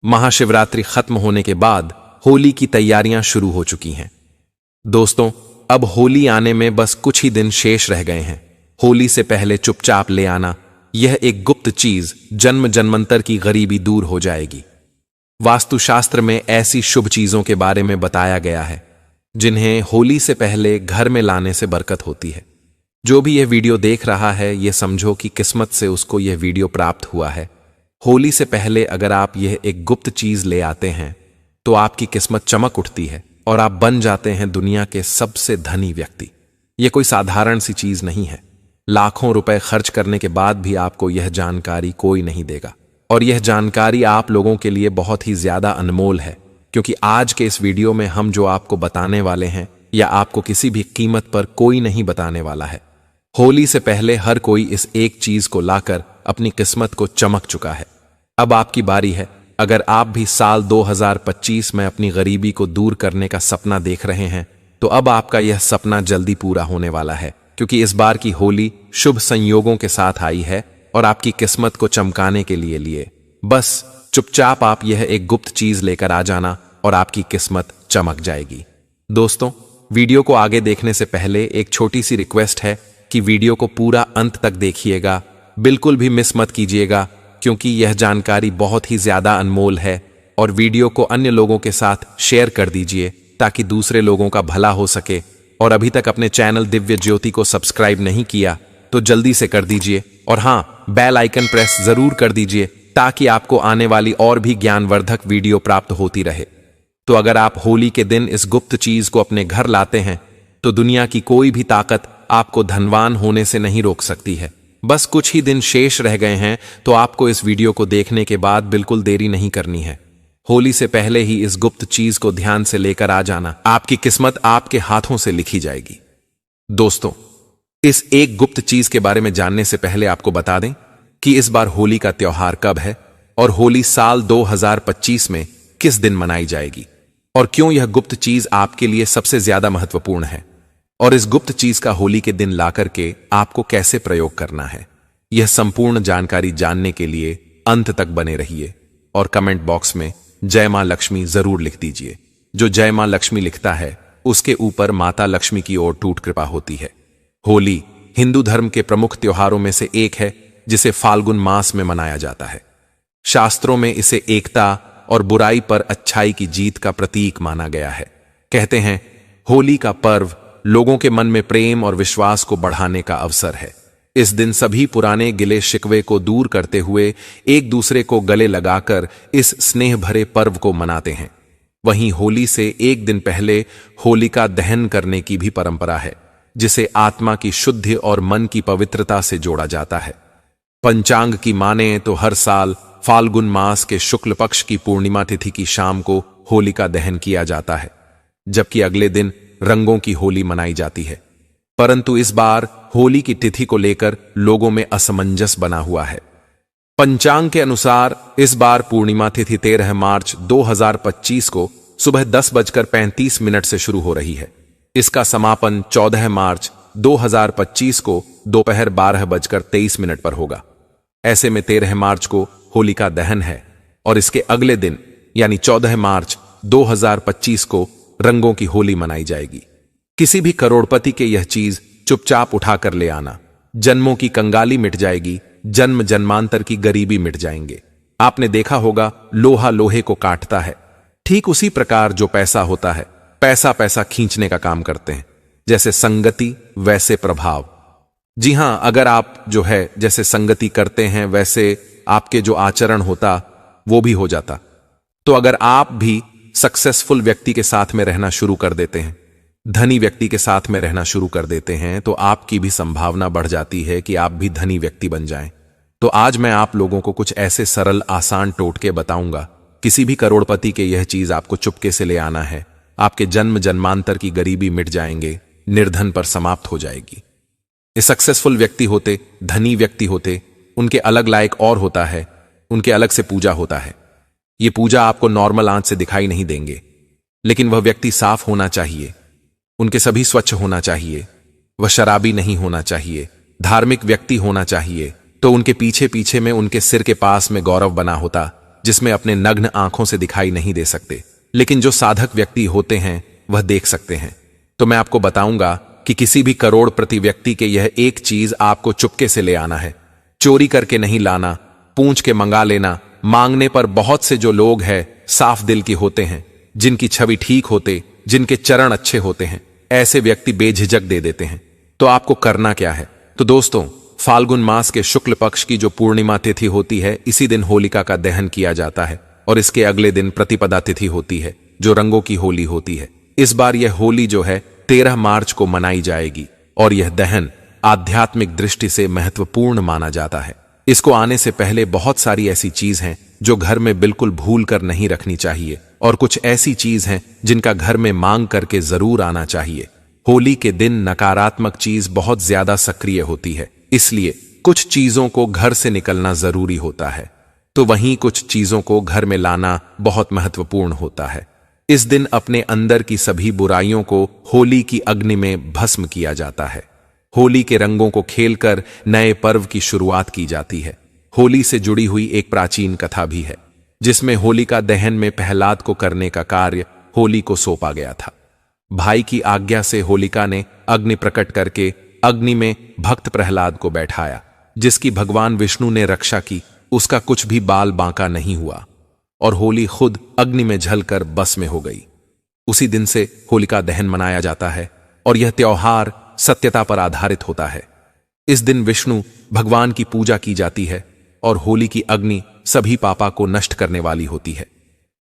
महाशिवरात्रि खत्म होने के बाद होली की तैयारियां शुरू हो चुकी हैं। दोस्तों, अब होली आने में बस कुछ ही दिन शेष रह गए हैं। होली से पहले चुपचाप ले आना यह एक गुप्त चीज जन्म जन्मांतर की गरीबी दूर हो जाएगी। वास्तुशास्त्र में ऐसी शुभ चीजों के बारे में बताया गया है जिन्हें होली से पहले घर में लाने से बरकत होती है। जो भी यह वीडियो देख रहा है, यह समझो कि किस्मत से उसको यह वीडियो प्राप्त हुआ है। होली से पहले अगर आप यह एक गुप्त चीज ले आते हैं तो आपकी किस्मत चमक उठती है और आप बन जाते हैं दुनिया के सबसे धनी व्यक्ति। यह कोई साधारण सी चीज नहीं है। लाखों रुपए खर्च करने के बाद भी आपको यह जानकारी कोई नहीं देगा, और यह जानकारी आप लोगों के लिए बहुत ही ज्यादा अनमोल है, क्योंकि आज के इस वीडियो में हम जो आपको बताने वाले हैं या आपको किसी भी कीमत पर कोई नहीं बताने वाला है। होली से पहले हर कोई इस एक चीज को लाकर अपनी किस्मत को चमक चुका है। अब आपकी बारी है। अगर आप भी साल 2025 में अपनी गरीबी को दूर करने का सपना देख रहे हैं तो अब आपका यह सपना जल्दी पूरा होने वाला है, क्योंकि इस बार की होली शुभ संयोगों के साथ आई है और आपकी किस्मत को चमकाने के लिए बस चुपचाप आप यह एक गुप्त चीज लेकर आ जाना और आपकी किस्मत चमक जाएगी। दोस्तों, वीडियो को आगे देखने से पहले एक छोटी सी रिक्वेस्ट है कि वीडियो को पूरा अंत तक देखिएगा, बिल्कुल भी मिस मत कीजिएगा, क्योंकि यह जानकारी बहुत ही ज्यादा अनमोल है। और वीडियो को अन्य लोगों के साथ शेयर कर दीजिए ताकि दूसरे लोगों का भला हो सके। और अभी तक अपने चैनल दिव्य ज्योति को सब्सक्राइब नहीं किया तो जल्दी से कर दीजिए, और हाँ, बेल आइकन प्रेस जरूर कर दीजिए ताकि आपको आने वाली और भी ज्ञानवर्धक वीडियो प्राप्त होती रहे। तो अगर आप होली के दिन इस गुप्त चीज को अपने घर लाते हैं तो दुनिया की कोई भी ताकत आपको धनवान होने से नहीं रोक सकती है। बस कुछ ही दिन शेष रह गए हैं, तो आपको इस वीडियो को देखने के बाद बिल्कुल देरी नहीं करनी है। होली से पहले ही इस गुप्त चीज को ध्यान से लेकर आ जाना, आपकी किस्मत आपके हाथों से लिखी जाएगी। दोस्तों, इस एक गुप्त चीज के बारे में जानने से पहले आपको बता दें कि इस बार होली का त्योहार कब है और होली साल 2025 में किस दिन मनाई जाएगी, और क्यों यह गुप्त चीज आपके लिए सबसे ज्यादा महत्वपूर्ण है, और इस गुप्त चीज का होली के दिन लाकर के आपको कैसे प्रयोग करना है। यह संपूर्ण जानकारी जानने के लिए अंत तक बने रहिए और कमेंट बॉक्स में जय मां लक्ष्मी जरूर लिख दीजिए। जो जय मां लक्ष्मी लिखता है उसके ऊपर माता लक्ष्मी की ओर टूट कृपा होती है। होली हिंदू धर्म के प्रमुख त्योहारों में से एक है जिसे फाल्गुन मास में मनाया जाता है। शास्त्रों में इसे एकता और बुराई पर अच्छाई की जीत का प्रतीक माना गया है। कहते हैं, होली का पर्व लोगों के मन में प्रेम और विश्वास को बढ़ाने का अवसर है। इस दिन सभी पुराने गिले शिकवे को दूर करते हुए एक दूसरे को गले लगाकर इस स्नेह भरे पर्व को मनाते हैं। वहीं होली से एक दिन पहले होलिका दहन करने की भी परंपरा है, जिसे आत्मा की शुद्धि और मन की पवित्रता से जोड़ा जाता है। पंचांग की माने तो हर साल फाल्गुन मास के शुक्ल पक्ष की पूर्णिमा तिथि की शाम को होलिका दहन किया जाता है, जबकि अगले दिन रंगों की होली मनाई जाती है। परंतु इस बार होली की तिथि को लेकर लोगों में असमंजस बना हुआ है। पंचांग के अनुसार इस बार पूर्णिमा तिथि 13 मार्च 2025 को सुबह 10:35 से शुरू हो रही है। इसका समापन 14 मार्च 2025 को दोपहर 12:23 पर होगा। ऐसे में 13 मार्च को होलिका दहन है और इसके अगले दिन यानी 14 मार्च 2025 को रंगों की होली मनाई जाएगी। किसी भी करोड़पति के यह चीज चुपचाप उठाकर ले आना, जन्मों की कंगाली मिट जाएगी, जन्म जन्मांतर की गरीबी मिट जाएंगे। आपने देखा होगा, लोहा लोहे को काटता है, ठीक उसी प्रकार जो पैसा होता है, पैसा पैसा खींचने का काम करते हैं। जैसे संगति वैसे प्रभाव। जी हां, अगर आप जो है जैसे संगति करते हैं वैसे आपके जो आचरण होता वो भी हो जाता। तो अगर आप भी सक्सेसफुल व्यक्ति के साथ में रहना शुरू कर देते हैं, धनी व्यक्ति के साथ में रहना शुरू कर देते हैं, तो आपकी भी संभावना बढ़ जाती है कि आप भी धनी व्यक्ति बन जाएं। तो आज मैं आप लोगों को कुछ ऐसे सरल आसान टोटके बताऊंगा। किसी भी करोड़पति के यह चीज आपको चुपके से ले आना है, आपके जन्म जन्मांतर की गरीबी मिट जाएंगे, निर्धन पर समाप्त हो जाएगी। ये सक्सेसफुल व्यक्ति होते, धनी व्यक्ति होते, उनके अलग लायक और होता है, उनके अलग से पूजा होता है। ये पूजा आपको नॉर्मल आंच से दिखाई नहीं देंगे, लेकिन वह व्यक्ति साफ होना चाहिए, उनके सभी स्वच्छ होना चाहिए, वह शराबी नहीं होना चाहिए, धार्मिक व्यक्ति होना चाहिए। तो उनके पीछे पीछे में उनके सिर के पास में गौरव बना होता, जिसमें अपने नग्न आंखों से दिखाई नहीं दे सकते, लेकिन जो साधक व्यक्ति होते हैं वह देख सकते हैं। तो मैं आपको बताऊंगा कि किसी भी करोड़पति व्यक्ति के यह एक चीज आपको चुपके से ले आना है। चोरी करके नहीं लाना, पूंछ के मंगा लेना। मांगने पर बहुत से जो लोग हैं साफ दिल के होते हैं, जिनकी छवि ठीक होते, जिनके चरण अच्छे होते हैं, ऐसे व्यक्ति बेझिझक दे देते हैं। तो आपको करना क्या है? तो दोस्तों, फाल्गुन मास के शुक्ल पक्ष की जो पूर्णिमा तिथि होती है, इसी दिन होलिका का दहन किया जाता है और इसके अगले दिन प्रतिपदा तिथि होती है, जो रंगों की होली होती है। इस बार यह होली जो है 13 मार्च को मनाई जाएगी और यह दहन आध्यात्मिक दृष्टि से महत्वपूर्ण माना जाता है। इसको आने से पहले बहुत सारी ऐसी चीज हैं जो घर में बिल्कुल भूल कर नहीं रखनी चाहिए और कुछ ऐसी चीज हैं जिनका घर में मांग करके जरूर आना चाहिए। होली के दिन नकारात्मक चीज बहुत ज्यादा सक्रिय होती है, इसलिए कुछ चीजों को घर से निकलना जरूरी होता है, तो वहीं कुछ चीजों को घर में लाना बहुत महत्वपूर्ण होता है। इस दिन अपने अंदर की सभी बुराइयों को होली की अग्नि में भस्म किया जाता है। होली के रंगों को खेलकर नए पर्व की शुरुआत की जाती है। होली से जुड़ी हुई एक प्राचीन कथा भी है, जिसमें होलिका दहन में प्रहलाद को करने का कार्य होली को सौंपा गया था। भाई की आज्ञा से होलिका ने अग्नि प्रकट करके अग्नि में भक्त प्रहलाद को बैठाया, जिसकी भगवान विष्णु ने रक्षा की। उसका कुछ भी बाल बांका नहीं हुआ और होली खुद अग्नि में जलकर बस में हो गई। उसी दिन से होलिका दहन मनाया जाता है और यह त्योहार सत्यता पर आधारित होता है। इस दिन विष्णु भगवान की पूजा की जाती है और होली की अग्नि सभी पापा को नष्ट करने वाली होती है।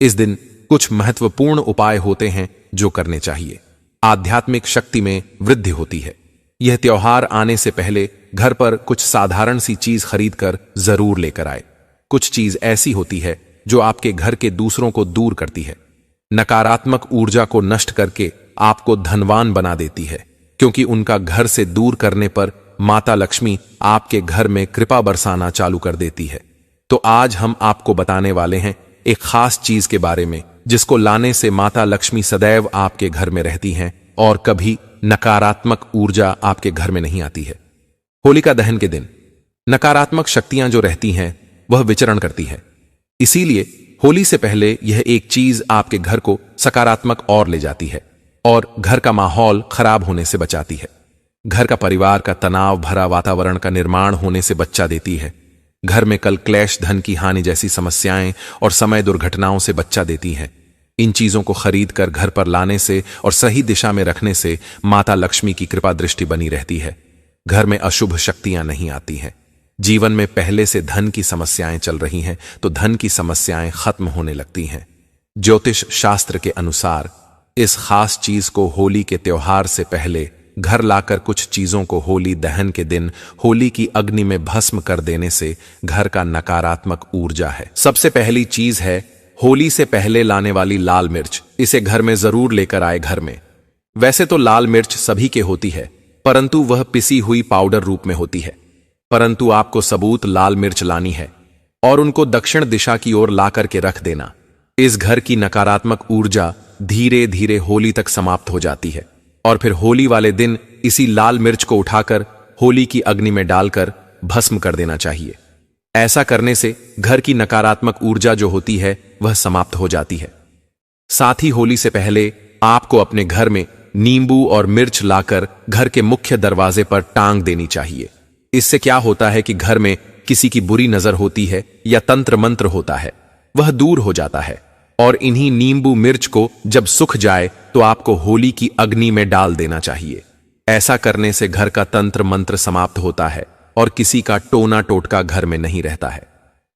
इस दिन कुछ महत्वपूर्ण उपाय होते हैं जो करने चाहिए। आध्यात्मिक शक्ति में वृद्धि होती है। यह त्योहार आने से पहले घर पर कुछ साधारण सी चीज खरीद कर जरूर लेकर आए। कुछ चीज ऐसी होती है जो आपके घर के दूसरों को दूर करती है, नकारात्मक ऊर्जा को नष्ट करके आपको धनवान बना देती है, क्योंकि उनका घर से दूर करने पर माता लक्ष्मी आपके घर में कृपा बरसाना चालू कर देती है। तो आज हम आपको बताने वाले हैं एक खास चीज के बारे में, जिसको लाने से माता लक्ष्मी सदैव आपके घर में रहती हैं और कभी नकारात्मक ऊर्जा आपके घर में नहीं आती है। होलिका दहन के दिन नकारात्मक शक्तियां जो रहती हैं वह विचरण करती है, इसीलिए होली से पहले यह एक चीज आपके घर को सकारात्मक और ले जाती है और घर का माहौल खराब होने से बचाती है। घर का परिवार का तनाव भरा वातावरण का निर्माण होने से बच्चा देती है। घर में कल क्लेश, धन की हानि जैसी समस्याएं और समय दुर्घटनाओं से बच्चा देती है। इन चीजों को खरीद कर घर पर लाने से और सही दिशा में रखने से माता लक्ष्मी की कृपा दृष्टि बनी रहती है। घर में अशुभ शक्तियां नहीं आती हैं। जीवन में पहले से धन की समस्याएं चल रही हैं तो धन की समस्याएं खत्म होने लगती हैं। ज्योतिष शास्त्र के अनुसार इस खास चीज को होली के त्योहार से पहले घर लाकर कुछ चीजों को होली दहन के दिन होली की अग्नि में भस्म कर देने से घर का नकारात्मक ऊर्जा है। सबसे पहली चीज है होली से पहले लाने वाली लाल मिर्च। इसे घर में जरूर लेकर आए। घर में वैसे तो लाल मिर्च सभी के होती है, परंतु वह पिसी हुई पाउडर रूप में होती है। परंतु आपको सबूत लाल मिर्च लानी है और उनको दक्षिण दिशा की ओर ला करके रख देना। इस घर की नकारात्मक ऊर्जा धीरे धीरे होली तक समाप्त हो जाती है और फिर होली वाले दिन इसी लाल मिर्च को उठाकर होली की अग्नि में डालकर भस्म कर देना चाहिए। ऐसा करने से घर की नकारात्मक ऊर्जा जो होती है वह समाप्त हो जाती है। साथ ही होली से पहले आपको अपने घर में नींबू और मिर्च लाकर घर के मुख्य दरवाजे पर टांग देनी चाहिए। इससे क्या होता है कि घर में किसी की बुरी नजर होती है या तंत्र मंत्र होता है, वह दूर हो जाता है। और इन्हीं नींबू मिर्च को जब सूख जाए तो आपको होली की अग्नि में डाल देना चाहिए। ऐसा करने से घर का तंत्र मंत्र समाप्त होता है और किसी का टोना टोटका घर में नहीं रहता है।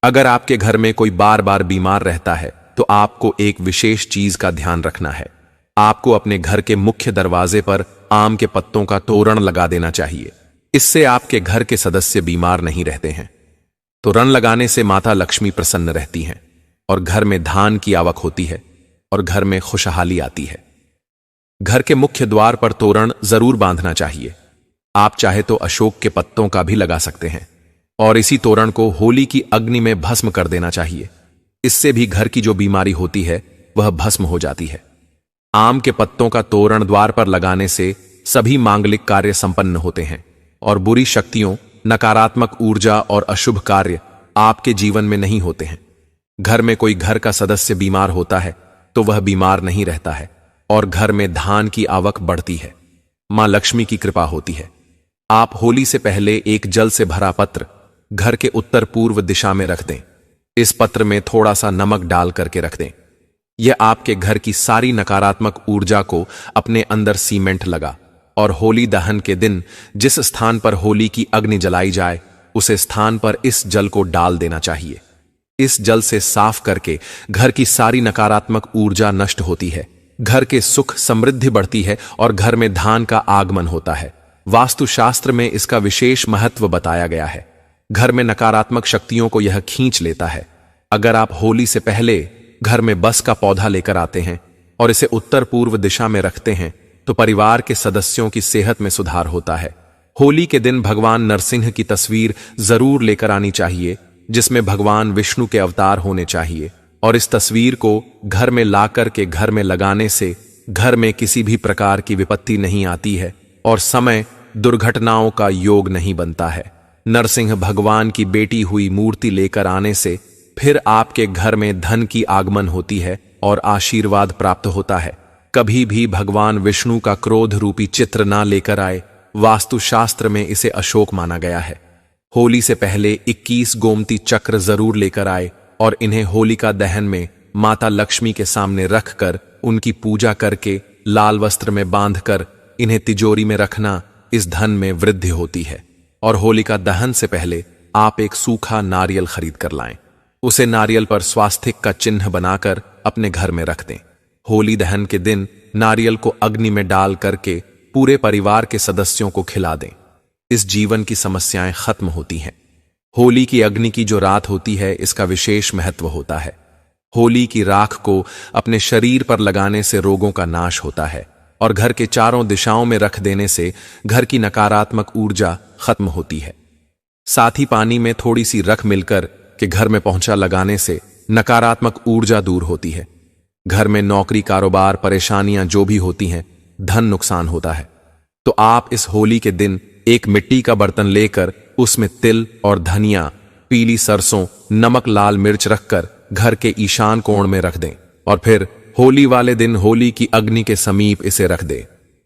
अगर आपके घर में कोई बार बार बीमार रहता है तो आपको एक विशेष चीज का ध्यान रखना है। आपको अपने घर के मुख्य दरवाजे पर आम के पत्तों का तोरण लगा देना चाहिए। इससे आपके घर के सदस्य बीमार नहीं रहते हैं। तोरण लगाने से माता लक्ष्मी प्रसन्न रहती हैं और घर में धान की आवक होती है और घर में खुशहाली आती है। घर के मुख्य द्वार पर तोरण जरूर बांधना चाहिए। आप चाहे तो अशोक के पत्तों का भी लगा सकते हैं और इसी तोरण को होली की अग्नि में भस्म कर देना चाहिए। इससे भी घर की जो बीमारी होती है वह भस्म हो जाती है। आम के पत्तों का तोरण द्वार पर लगाने से सभी मांगलिक कार्य संपन्न होते हैं और बुरी शक्तियों, नकारात्मक ऊर्जा और अशुभ कार्य आपके जीवन में नहीं होते हैं। घर में कोई घर का सदस्य बीमार होता है तो वह बीमार नहीं रहता है और घर में धान की आवक बढ़ती है। मां लक्ष्मी की कृपा होती है। आप होली से पहले एक जल से भरा पत्र घर के उत्तर पूर्व दिशा में रख दें। इस पत्र में थोड़ा सा नमक डाल करके रख दें। यह आपके घर की सारी नकारात्मक ऊर्जा को अपने अंदर सीमेंट लगा और होली दहन के दिन जिस स्थान पर होली की अग्नि जलाई जाए उसे स्थान पर इस जल को डाल देना चाहिए। इस जल से साफ करके घर की सारी नकारात्मक ऊर्जा नष्ट होती है, घर के सुख समृद्धि बढ़ती है और घर में धान का आगमन होता है। वास्तुशास्त्र में इसका विशेष महत्व बताया गया है। घर में नकारात्मक शक्तियों को यह खींच लेता है। अगर आप होली से पहले घर में बस का पौधा लेकर आते हैं और इसे उत्तर पूर्व दिशा में रखते हैं तो परिवार के सदस्यों की सेहत में सुधार होता है। होली के दिन भगवान नरसिंह की तस्वीर जरूर लेकर आनी चाहिए, जिसमें भगवान विष्णु के अवतार होने चाहिए, और इस तस्वीर को घर में लाकर के घर में लगाने से घर में किसी भी प्रकार की विपत्ति नहीं आती है और समय दुर्घटनाओं का योग नहीं बनता है। नरसिंह भगवान की बेटी हुई मूर्ति लेकर आने से फिर आपके घर में धन की आगमन होती है और आशीर्वाद प्राप्त होता है। कभी भी भगवान विष्णु का क्रोध रूपी चित्र ना लेकर आए। वास्तुशास्त्र में इसे अशोक माना गया है। होली से पहले 21 गोमती चक्र जरूर लेकर आए और इन्हें होलिका दहन में माता लक्ष्मी के सामने रखकर उनकी पूजा करके लाल वस्त्र में बांधकर इन्हें तिजोरी में रखना। इस धन में वृद्धि होती है। और होलिका दहन से पहले आप एक सूखा नारियल खरीद कर लाएं। उसे नारियल पर स्वास्तिक का चिन्ह बनाकर अपने घर में रख दें। होली दहन के दिन नारियल को अग्नि में डाल करके पूरे परिवार के सदस्यों को खिला दें। इस जीवन की समस्याएं खत्म होती हैं। होली की अग्नि की जो रात होती है इसका विशेष महत्व होता है। होली की राख को अपने शरीर पर लगाने से रोगों का नाश होता है और घर के चारों दिशाओं में रख देने से घर की नकारात्मक ऊर्जा खत्म होती है। साथ ही पानी में थोड़ी सी रख मिलकर के घर में पहुंचा लगाने से नकारात्मक ऊर्जा दूर होती है। घर में नौकरी कारोबार परेशानियां जो भी होती हैं, धन नुकसान होता है। तो आप इस होली के दिन एक मिट्टी का बर्तन लेकर उसमें तिल और धनिया, पीली सरसों, नमक, लाल मिर्च रखकर घर के ईशान कोण में रख दें और फिर होली वाले दिन होली की अग्नि के समीप इसे रख दें।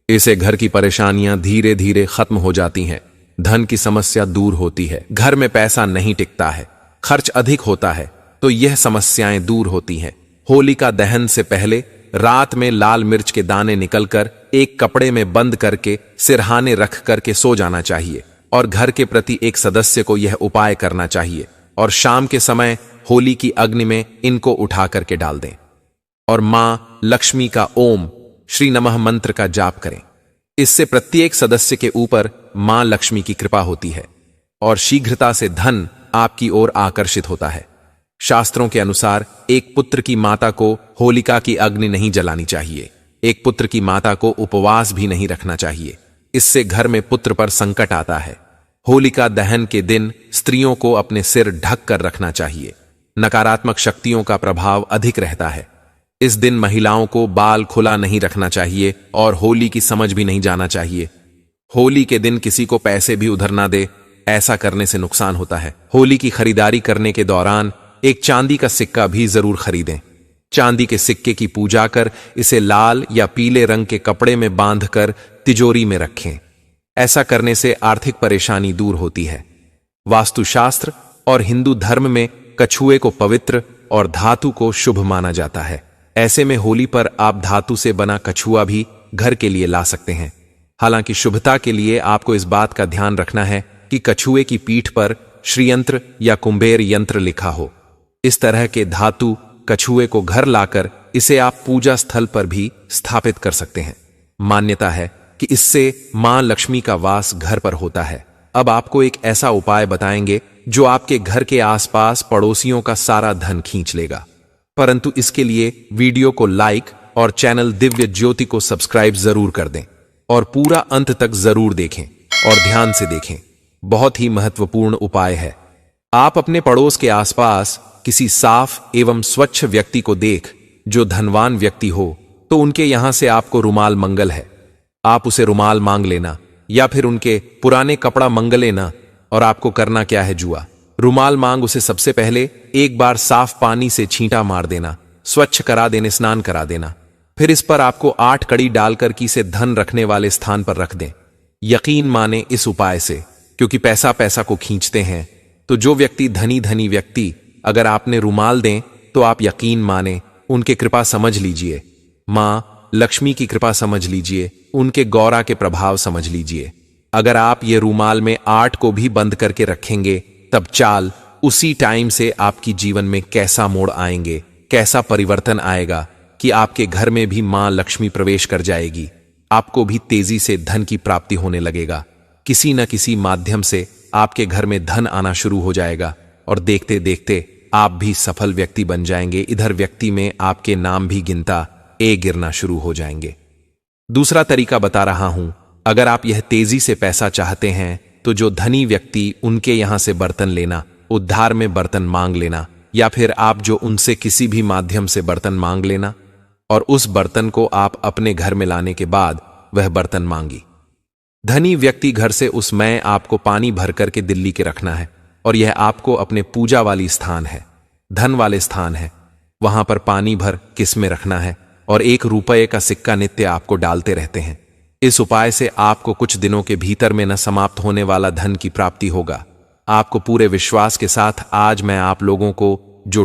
इससे घर की परेशानियां धीरे धीरे खत्म हो जाती हैं, धन की समस्या दूर होती है। घर में पैसा नहीं टिकता है, खर्च अधिक होता है, तो यह समस्याएं दूर होती हैं। होलिका दहन से पहले रात में लाल मिर्च के दाने निकलकर एक कपड़े में बंद करके सिरहाने रख करके सो जाना चाहिए और घर के प्रति एक सदस्य को यह उपाय करना चाहिए और शाम के समय होली की अग्नि में इनको उठा करके डाल दें और मां लक्ष्मी का ओम श्री नमः मंत्र का जाप करें। इससे प्रत्येक सदस्य के ऊपर मां लक्ष्मी की कृपा होती है और शीघ्रता से धन आपकी ओर आकर्षित होता है। शास्त्रों के अनुसार एक पुत्र की माता को होलिका की अग्नि नहीं जलानी चाहिए। एक पुत्र की माता को उपवास भी नहीं रखना चाहिए। इससे घर में पुत्र पर संकट आता है। होलिका दहन के दिन स्त्रियों को अपने सिर ढक कर रखना चाहिए। नकारात्मक शक्तियों का प्रभाव अधिक रहता है। इस दिन महिलाओं को बाल खुला नहीं रखना चाहिए और होली की समझ भी नहीं जाना चाहिए। होली के दिन किसी को पैसे भी उधार ना दे, ऐसा करने से नुकसान होता है। होली की खरीदारी करने के दौरान एक चांदी का सिक्का भी जरूर खरीदें। चांदी के सिक्के की पूजा कर इसे लाल या पीले रंग के कपड़े में बांधकर तिजोरी में रखें। ऐसा करने से आर्थिक परेशानी दूर होती है। वास्तुशास्त्र और हिंदू धर्म में कछुए को पवित्र और धातु को शुभ माना जाता है। ऐसे में होली पर आप धातु से बना कछुआ भी घर के लिए ला सकते हैं। हालांकि शुभता के लिए आपको इस बात का ध्यान रखना है कि कछुए की पीठ पर श्रीयंत्र या कुंबेर यंत्र लिखा हो। इस तरह के धातु कछुए को घर लाकर इसे आप पूजा स्थल पर भी स्थापित कर सकते हैं। मान्यता है कि इससे मां लक्ष्मी का वास घर पर होता है। अब आपको एक ऐसा उपाय बताएंगे जो आपके घर के आसपास पड़ोसियों का सारा धन खींच लेगा। परंतु इसके लिए वीडियो को लाइक और चैनल दिव्य ज्योति को सब्सक्राइब जरूर कर दें और पूरा अंत तक जरूर देखें और ध्यान से देखें। बहुत ही महत्वपूर्ण उपाय है। आप अपने पड़ोस के आसपास किसी साफ एवं स्वच्छ व्यक्ति को देख जो धनवान व्यक्ति हो तो उनके यहां से आपको रुमाल मंगल है, आप उसे रुमाल मांग लेना या फिर उनके पुराने कपड़ा मंग लेना। और आपको करना क्या है, जुआ रुमाल मांग उसे सबसे पहले एक बार साफ पानी से छींटा मार देना, स्वच्छ करा देने, स्नान करा देना। फिर इस पर आपको 8 कड़ी डालकर की से धन रखने वाले स्थान पर रख दें। यकीन माने इस उपाय से, क्योंकि पैसा पैसा को खींचते हैं। तो जो व्यक्ति धनी व्यक्ति अगर आपने रुमाल दें तो आप यकीन माने उनके कृपा समझ लीजिए, मां लक्ष्मी की कृपा समझ लीजिए, उनके गौरा के प्रभाव समझ लीजिए। अगर आप ये रुमाल में 8 को भी बंद करके रखेंगे तब चाल उसी टाइम से आपकी जीवन में कैसा मोड़ आएंगे, कैसा परिवर्तन आएगा कि आपके घर में भी मां लक्ष्मी प्रवेश कर जाएगी। आपको भी तेजी से धन की प्राप्ति होने लगेगा। किसी न किसी माध्यम से आपके घर में धन आना शुरू हो जाएगा और देखते देखते आप भी सफल व्यक्ति बन जाएंगे। इधर व्यक्ति में आपके नाम भी गिरना शुरू हो जाएंगे। दूसरा तरीका बता रहा हूं, अगर आप यह तेजी से पैसा चाहते हैं तो जो धनी व्यक्ति उनके यहां से बर्तन लेना, उद्धार में बर्तन मांग लेना, या फिर आप जो उनसे किसी भी माध्यम से बर्तन मांग लेना और उस बर्तन को आप अपने घर में लाने के बाद वह बर्तन मांगी। धनी व्यक्ति घर से उस मैं आपको पानी भर करके दिल्ली के रखना है और यह आपको अपने पूजा वाली स्थान है, धन वाले स्थान है, वहां पर पानी भर किस में रखना है और 1 रुपये का सिक्का नित्य आपको डालते रहते हैं। इस उपाय से आपको कुछ दिनों के भीतर में न समाप्त होने वाला धन की प्राप्ति होगा। आपको पूरे विश्वास के साथ आज मैं आप लोगों को जो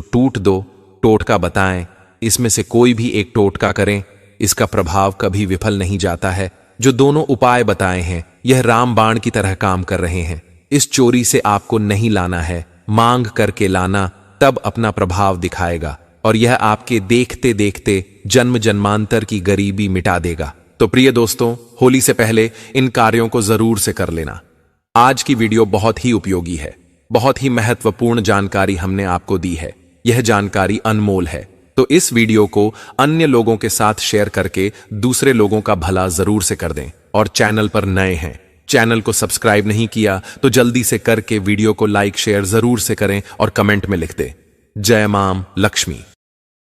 टोटका बताएं, इसमें से कोई भी एक टोटका करें, इसका प्रभाव कभी विफल नहीं जाता है। जो दोनों उपाय बताए हैं यह रामबाण की तरह काम कर रहे हैं। इस चोरी से आपको नहीं लाना है, मांग करके लाना, तब अपना प्रभाव दिखाएगा और यह आपके देखते देखते जन्म जन्मांतर की गरीबी मिटा देगा। तो प्रिय दोस्तों, होली से पहले इन कार्यों को जरूर से कर लेना। आज की वीडियो बहुत ही उपयोगी है, बहुत ही महत्वपूर्ण जानकारी हमने आपको दी है। यह जानकारी अनमोल है, तो इस वीडियो को अन्य लोगों के साथ शेयर करके दूसरे लोगों का भला जरूर से कर दें। और चैनल पर नए हैं, चैनल को सब्सक्राइब नहीं किया तो जल्दी से करके वीडियो को लाइक शेयर जरूर से करें और कमेंट में लिख दें। जय मां लक्ष्मी।